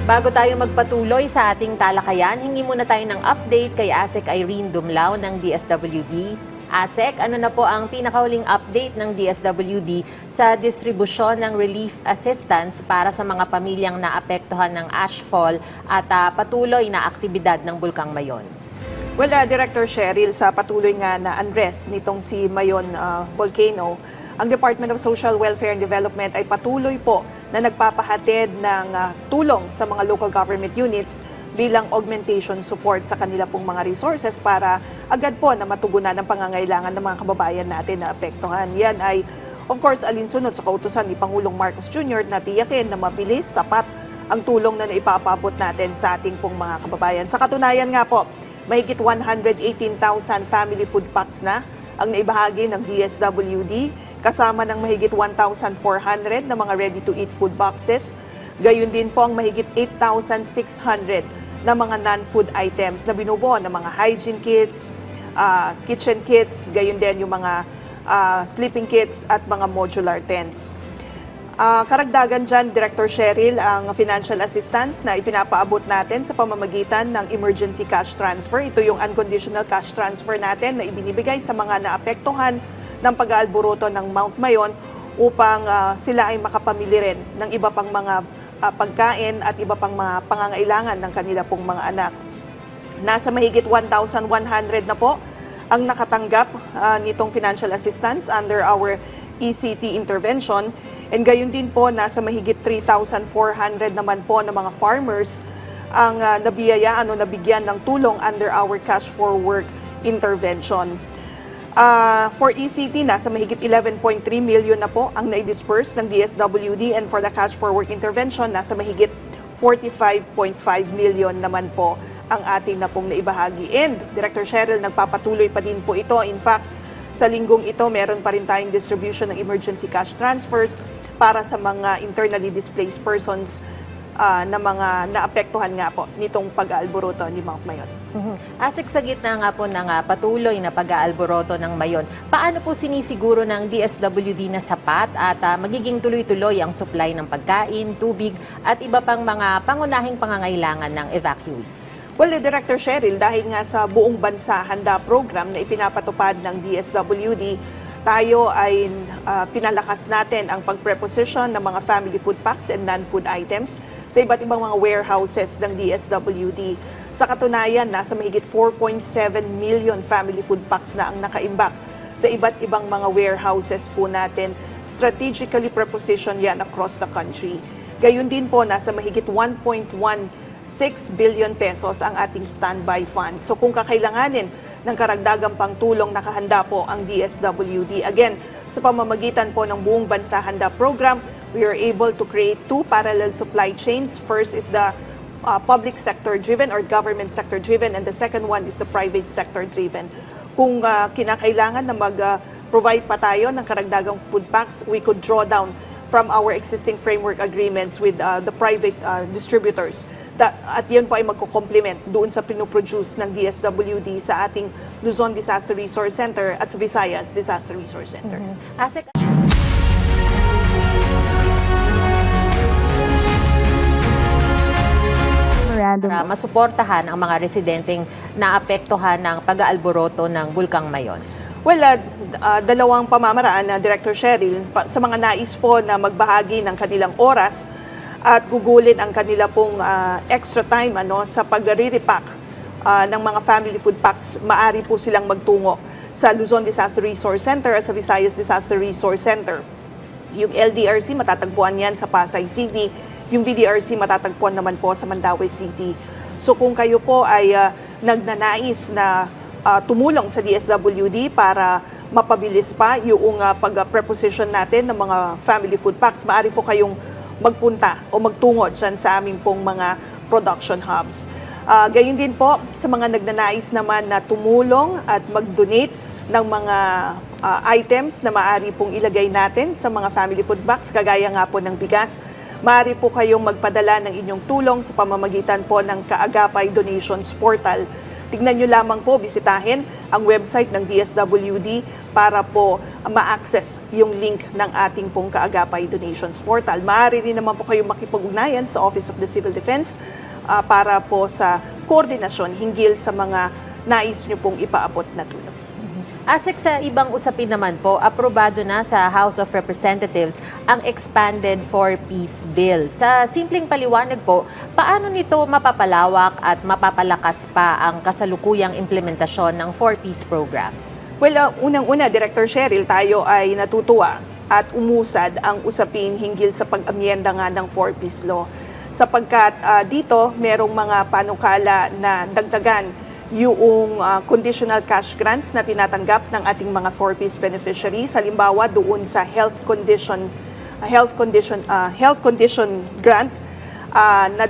Bago tayo magpatuloy sa ating talakayan, hingi muna tayo ng update kay ASEC Irene Dumlao ng DSWD. ASEC, ano na po ang pinakahuling update ng DSWD sa distribusyon ng relief assistance para sa mga pamilyang naapektuhan ng ashfall at patuloy na aktibidad ng Bulkang Mayon? Well, Director Cheryl, sa patuloy nga na unrest nitong si Mayon Volcano, ang Department of Social Welfare and Development ay patuloy po na nagpapahatid ng tulong sa mga local government units bilang augmentation support sa kanila pong mga resources para agad po na matugunan ang pangangailangan ng mga kababayan natin na apektuhan. Yan ay, of course, alinsunod sa kautusan ni Pangulong Marcos Jr. na tiyakin na mabilis, sapat ang tulong na naipapabot natin sa ating pong mga kababayan. Sa katunayan nga po, mahigit 118,000 family food packs na ang naibahagi ng DSWD, kasama ng mahigit 1,400 na mga ready-to-eat food boxes. Gayun din po ang mahigit 8,600 na mga non-food items na binubuo ng mga hygiene kits, kitchen kits, gayun din yung mga sleeping kits at mga modular tents. Karagdagan dyan, Director Cheryl, ang financial assistance na ipinapaabot natin sa pamamagitan ng emergency cash transfer. Ito yung unconditional cash transfer natin na ibinibigay sa mga naapektuhan ng pag-aalboroto ng Mount Mayon upang sila ay makapamili rin ng iba pang mga pagkain at iba pang mga pangangailangan ng kanila pong mga anak. Nasa mahigit 1,100 na po ang nakatanggap nitong financial assistance under our ECT intervention. And gayon din po, nasa mahigit 3,400 naman po ng mga farmers ang nabiyayaan o nabigyan ng tulong under our Cash for Work intervention. For ECT, nasa mahigit 11.3 million na po ang na-disperse ng DSWD, and for the Cash for Work intervention, nasa mahigit 45.5 million naman po ang ating na pong naibahagi. And Director Cheryl, nagpapatuloy pa din po ito. In fact, sa linggong ito, meron pa rin tayong distribution ng emergency cash transfers para sa mga internally displaced persons na mga naapektuhan nga po nitong pag-aalboroto ni Mount Mayon. ASEC, sa gitna nga po ng patuloy na pag-aalboroto ng Mayon, paano po sinisiguro ng DSWD na sapat at magiging tuloy-tuloy ang supply ng pagkain, tubig at iba pang mga pangunahing pangangailangan ng evacuees? Well, Director Cheryl, dahil nga sa buong bansa handa program na ipinapatupad ng DSWD, tayo ay pinalakas natin ang pag-preposition ng mga family food packs and non-food items sa iba't ibang mga warehouses ng DSWD. Sa katunayan, nasa mahigit 4.7 million family food packs na ang nakaimbak sa iba't ibang mga warehouses po natin. Strategically preposition yan across the country. Gayun din po, nasa mahigit 1.16 billion pesos ang ating standby funds. So kung kakailanganin ng karagdagang pangtulong, nakahanda po ang DSWD. Again, sa pamamagitan po ng buong bansa handa program, we are able to create two parallel supply chains. First is the public sector driven or government sector driven, and the second one is the private sector driven. Kung kinakailangan na mag-provide pa tayo ng karagdagang food packs, we could draw down from our existing framework agreements with the private distributors. At yan po ay magko-complement doon sa pinoproduce ng DSWD sa ating Luzon Disaster Resource Center at sa Visayas Disaster Resource Center. ASEC, para masuportahan ang mga residenteng naapektuhan ng pag-aalboroto ng Bulkang Mayon? Well, dalawang pamamaraan na Director Cheryl sa mga nais po na magbahagi ng kanilang oras at gugulin ang kanila pong extra time sa pag-re-repack ng mga family food packs. Maari po silang magtungo sa Luzon Disaster Resource Center at sa Visayas Disaster Resource Center. Yung LDRC, matatagpuan yan sa Pasay City. Yung VDRC, matatagpuan naman po sa Mandaue City. So kung kayo po ay nagnanais na tumulong sa DSWD para mapabilis pa yung pag-preposition natin ng mga family food packs, maaari po kayong magpunta o magtungo dyan sa aming pong mga production hubs. Gayon din po sa mga nagnanais naman na tumulong at mag-donate ng mga items na maaari pong ilagay natin sa mga family food packs, kagaya nga po ng bigas. maaari po kayong magpadala ng inyong tulong sa pamamagitan po ng Kaagapay Donations Portal. Tignan nyo lamang po, bisitahin ang website ng DSWD para po ma-access yung link ng ating pong Kaagapay Donations Portal. Maaari rin naman po kayong makipag-ugnayan sa Office of the Civil Defense para po sa koordinasyon hinggil sa mga nais nyo pong ipaabot na tulong. ASEC, sa ibang usapin naman po, aprobado na sa House of Representatives ang Expanded 4-Piece Bill. Sa simpleng paliwanag po, paano nito mapapalawak at mapapalakas pa ang kasalukuyang implementasyon ng 4-Piece program? Well, unang-una, Director Cheryl, tayo ay natutuwa at umusad ang usapin hinggil sa pag-amyenda nga ng 4-Piece Law. Sapagkat dito, merong mga panukala na dagdagan yung conditional cash grants na tinatanggap ng ating mga 4-piece beneficiaries, halimbawa doon sa health condition grant na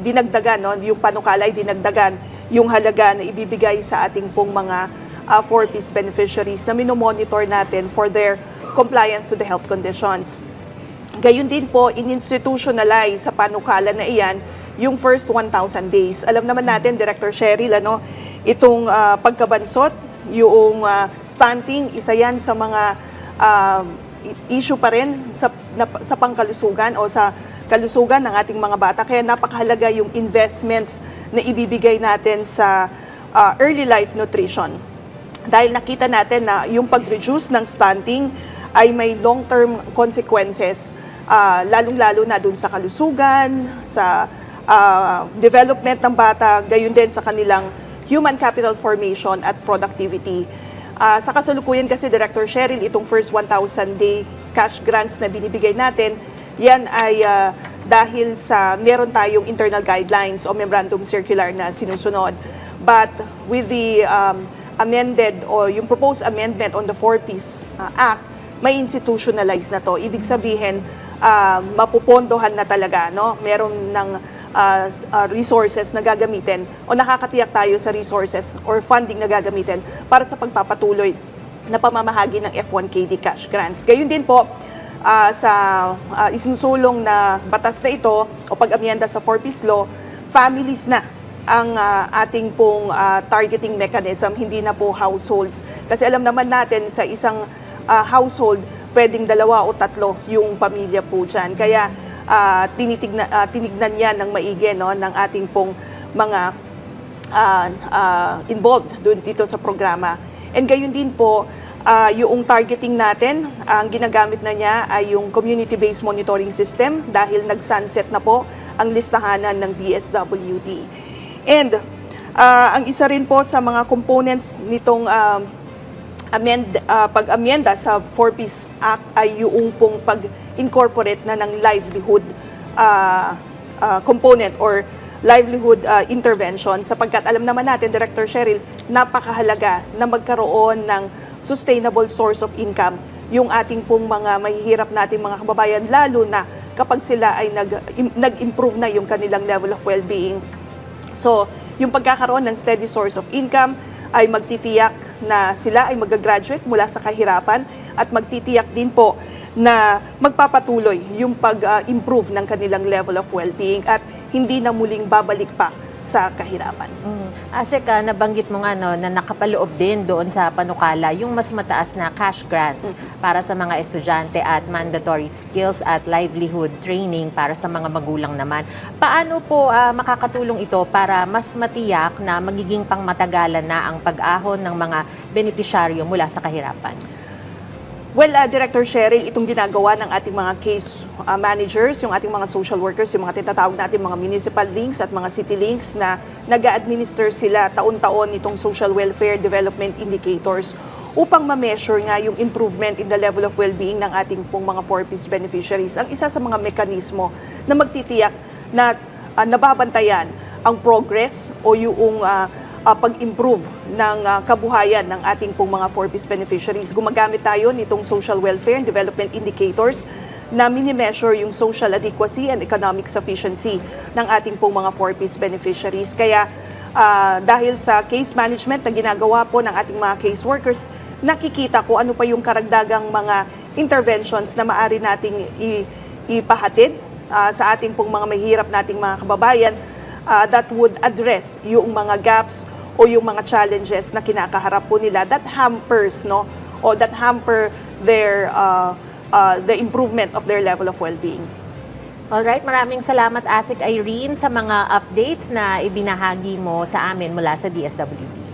dinagdagan, no, yung panukala ay dinagdagan yung halaga na ibibigay sa ating pong mga 4-piece beneficiaries na minomonitor natin for their compliance to the health conditions. Gayun din po, in-institutionalize sa panukala na iyan yung first 1,000 days. Alam naman natin, Director Cheryl, itong pagkabansot, yung stunting, isa yan sa mga issue pa rin sa pangkalusugan o sa kalusugan ng ating mga bata. Kaya napakahalaga yung investments na ibibigay natin sa early life nutrition. Dahil nakita natin na yung pag-reduce ng stunting ay may long-term consequences, lalong-lalo na dun sa kalusugan, sa development ng bata, gayon din sa kanilang human capital formation at productivity. Sa kasalukuyan kasi, Director Cheryl, itong first 1,000-day cash grants na binibigay natin, yan ay dahil sa meron tayong internal guidelines o memorandum circular na sinusunod. But with the amended o yung proposed amendment on the 4-Piece Act, may institutionalize na to. Ibig sabihin, mapupondohan na talaga, no? Meron ng resources na gagamitin o nakakatiyak tayo sa resources or funding na gagamitin para sa pagpapatuloy na pamamahagi ng F1KD cash grants. Gayun din po, sa isinusulong na batas na ito o pag-amyenda sa 4-Piece Law, families na ang ating pong targeting mechanism, hindi na po households. Kasi alam naman natin sa isang household, pwedeng 2 o 3 yung pamilya po dyan. Kaya tinignan yan ng maigi, no, ng ating pong mga involved dito sa programa. And gayon din po, yung targeting natin, ang ginagamit na niya ay yung community-based monitoring system dahil nag-sunset na po ang listahanan ng DSWD. And ang isa rin po sa mga components nitong pag-amyenda sa 4-Piece Act ay yung pong pag-incorporate na ng livelihood component or livelihood intervention, sapagkat alam naman natin, Director Cheryl, napakahalaga na magkaroon ng sustainable source of income yung ating pong mga mahihirap nating mga kababayan, lalo na kapag sila ay nag-improve na yung kanilang level of well-being. So, yung pagkakaroon ng steady source of income ay magtitiyak na sila ay mag-graduate mula sa kahirapan at magtitiyak din po na magpapatuloy yung pag-improve ng kanilang level of well-being at hindi na muling babalik pa sa kahirapan. ASEC, nabanggit mo nga, no, na nakapaloob din doon sa panukala yung mas mataas na cash grants para sa mga estudyante at mandatory skills at livelihood training para sa mga magulang naman. Paano po makakatulong ito para mas matiyak na magiging pangmatagalan na ang pag-ahon ng mga benepisyaryo mula sa kahirapan? Well, Director Cheryl, itong ginagawa ng ating mga case managers, yung ating mga social workers, yung mga tinatawag natin mga municipal links at mga city links na nag-a-administer sila taon-taon itong social welfare development indicators upang ma-measure nga yung improvement in the level of well-being ng ating pong mga 4-piece beneficiaries. Ang isa sa mga mekanismo na magtitiyak na nababantayan ang progress o yung pag-improve ng kabuhayan ng ating pong mga 4-piece beneficiaries. Gumagamit tayo nitong social welfare and development indicators na mini-measure yung social adequacy and economic sufficiency ng ating pong mga 4-piece beneficiaries. Kaya dahil sa case management na ginagawa po ng ating mga case workers, nakikita ko ano pa yung karagdagang mga interventions na maaari nating ipahatid sa ating pong mga mahirap nating mga kababayan that would address yung mga gaps o yung mga challenges na kinakaharap po nila that hampers, no, o that hamper their the improvement of their level of well-being. Alright, maraming salamat ASEC Irene sa mga updates na ibinahagi mo sa amin mula sa DSWD.